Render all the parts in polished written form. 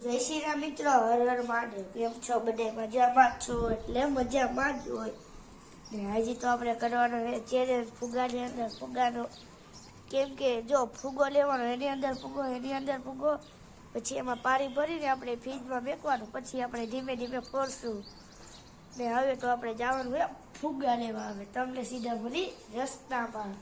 જય શ્રી રામ મિત્રો, હર હર મહાદેવ. કેમ છો? બધા મજામાં છો? એટલે મજામાં જ હોય ને. હજી તો આપણે કરવાનો છે ચેલેન્જ ફુગાની અંદર ફુગાનો. કેમ કે જો ફુગો લેવાનો, એની અંદર ફુગો, પછી એમાં પાણી ભરીને આપણે ફ્રીજમાં મેકવાનું, પછી આપણે ધીમે ધીમે ફોરશું ને. હવે તો આપણે જવાનું હોય ફુગા લેવા. હવે તમને સીધા ભરી રસ્તામાં.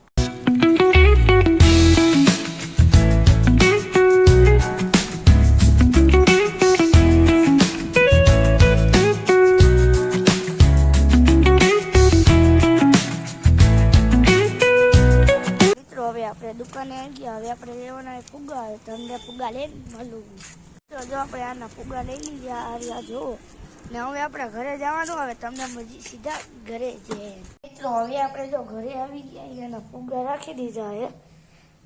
આપણે દુકાને આવી ગયા. હવે આપણે લેવાના ફુગા. હવે તમને ફુગા લઈને મળું. તો જો આપણે આના ફુગા લઈ લીધા, આ જો ને. હવે આપણે ઘરે જવાનું. હવે તમને મજી સીધા ઘરે જઈએ મિત્રો. હવે આપણે જો ઘરે આવી ગયા, એના ફુગા રાખી દીધા હે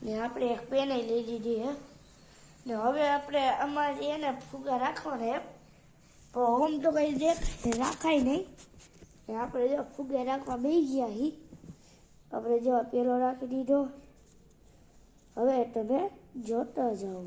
ને. આપણે એક પેન લઈ લીધી હે ને. હવે આપણે અમારે એને ફુગા રાખવાના હે, પણ આમ તો કઈ રાખાય નહીં ને. આપણે જો ફુગા રાખવા બેસી ગયા હી. આપણે જો પેલો રાખી દીધો. હવે તમે જોતા જાઓ.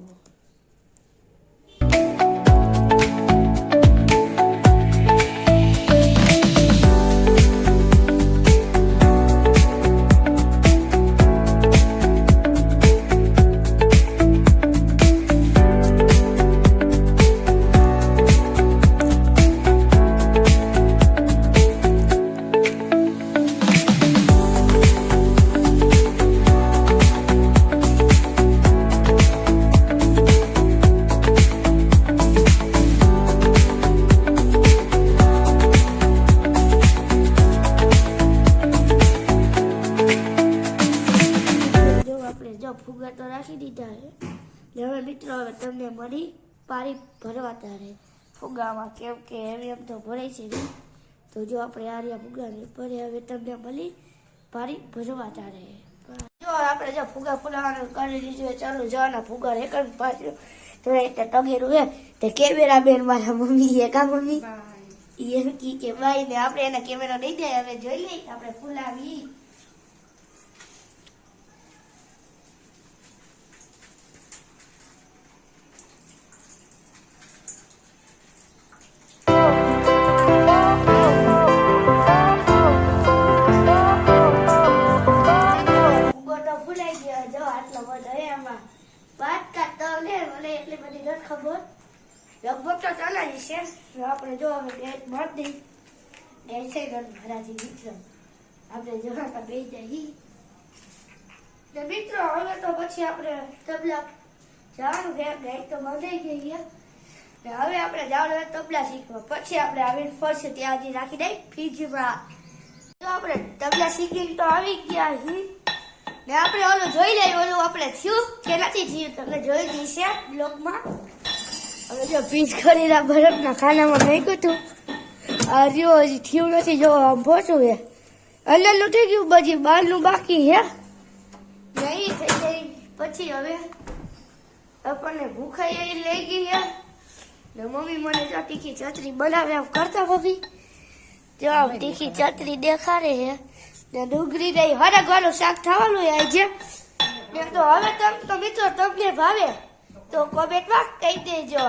ફુગા તો રાખી દીધા છે ને. હવે મિત્રો, હવે તમને મળી પાણી ભરવા તારે ફુગામાં. કેમ કે એમ તો ભરાય છે નહીં. તો જો આપણે આર્યા ફુગાને ભરે. હવે તમને મળી પાણી ભરવા તારે. જો આપણે જો ફુગા ફુલાવાનું કરી દીધું. ચાલો જવાના ફુગા એક પાછું તો એટલે ટગેરું હે તે કેમેરા બેન મારા મમ્મી કા મમ્મી એમ કે ભાઈ ને આપણે એના કેમેરા દઈ દે. હવે જોઈ લઈ આપણે ફુલાવી. લગભગ તો ચલાવી છે. આપણે જો હવે ગેસ ભરી દઈ. ગેસ ભરાથી મિત્રો આપણે જોવા બે જઈ મિત્રો. હવે તો પછી આપણે તબલા જવાનું છે. ગેસ તો બંધાઈ ગઈ ને. હવે આપણે જવાનું તબલા શીખવા. પછી આપણે આવીને ફરશે ત્યાં હજી રાખી દઈ ફ્રીજમાં. તો આપણે તબલા શીખીને તો આવી ગયા હી ને. આપણે ઓલું જોઈ લઈએ, ઓલું આપણે થયું કે નથી થયું તમને જોઈ દઈશે બ્લોગમાં. હવે જો પીસ કરીને બરફના ખાનામાં નાખ્યું હતું. આ રહ્યો હજી થયું નથી. જો આમ ફોટું છે. અંદરનું થઈ ગયું, પછી બહારનું બાકી છે. નહીં થઈ ગઈ. પછી હવે આપણને ભૂખાઈ લઈ ગઈ છે ને. મમ્મી મને જો તીખી ચટણી બનાવે એમ કરતા મમ્મી. જો આમ તીખી ચટણી દેખાડે છે ને. ડુંગળી નહીં હરગવાનું શાક થવાનું આજે ને. તો હવે તો મિત્રો તમને ભાવે તો કોમેન્ટમાં કહી દેજો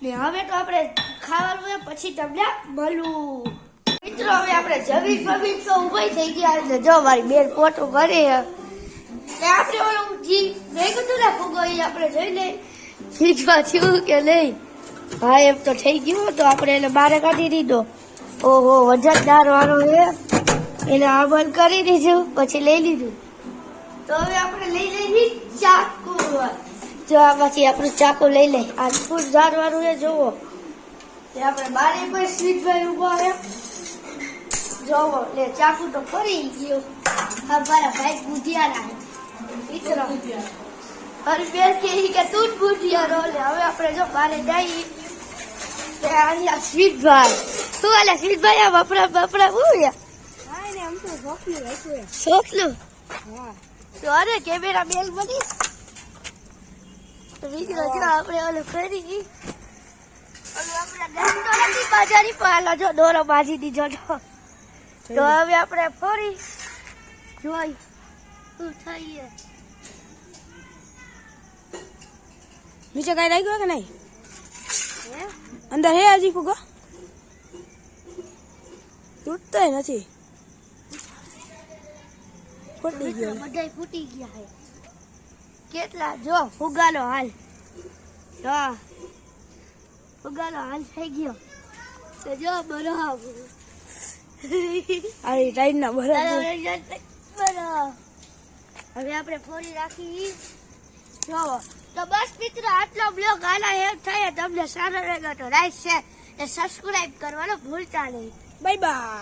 ને. હવે તો આપણે ખાવાનું હોય, પછી તમને મળું મિત્રો. હવે આપણે જમીન તો ઉભી થઈ ગયા એટલે જો મારી બેન પોટું કરે ને. આપણે ઓલું જી મેં કીધું ને ફુગો એ આપણે જોઈ લઈ ફ્રીજમાં થયું કે નહીં. હા એમ તો થઈ ગયું. તો આપણે એને બહાર કાઢી દીધો. ઓહો વજનદાર વાળો છે. એને આ બંધ કરી દીધું, પછી લઈ લીધું. તો હવે આપણે લઈ લઈ ચાકુ. જો આ પછી આપણું ચાકુ લઈ લે. આ ફૂટ ઝાડ વાળું છે જોવો. આપણે બારે પર સ્વીટભાઈ ઉભા છે જોવો. લે ચાકુ તો ફરી ગયો. હા મારા ભાઈ બુધિયા મિત્રો હર બેર કે તું જ બુધિયા લે. હવે આપણે જો બારે જઈએ સ્વીટભાઈ. શું હાલે સ્વીટભાઈ? આ બપડા શું છે? હા ને આમ તો સોપલું. હા તો અરે કેમેરા બેલ બની મિત્રો. જો આપણે ઓલું કરી ગઈ. ઓલું આપણે દંડો નથી બાજારી પાલો. જો દોરો બાજી દીધો. તો હવે આપણે ફરી જોઈ શું થઈએ. નીચે કઈ રહી ગયો કે નહીં? અંદર હે હજી ફુગા તૂટતોય નથી ફૂટી ગયો બધા ફૂટી ગયા છે કેટલા જો ફુગાનો હાલ જો ફુગાનો હાલ થઈ ગયો તો જો બરાબર આ ટાઈડના બરાબર હવે આપણે ફોડી રાખી જો તો બસ મિત્રો આટલો બ્લોગ આના હેલ્પ થાય તમને સારો લાગ્યો તો લાઈક શેર અને સબસ્ક્રાઇબ કરવાનું ભૂલતા નહીં બાય બાય.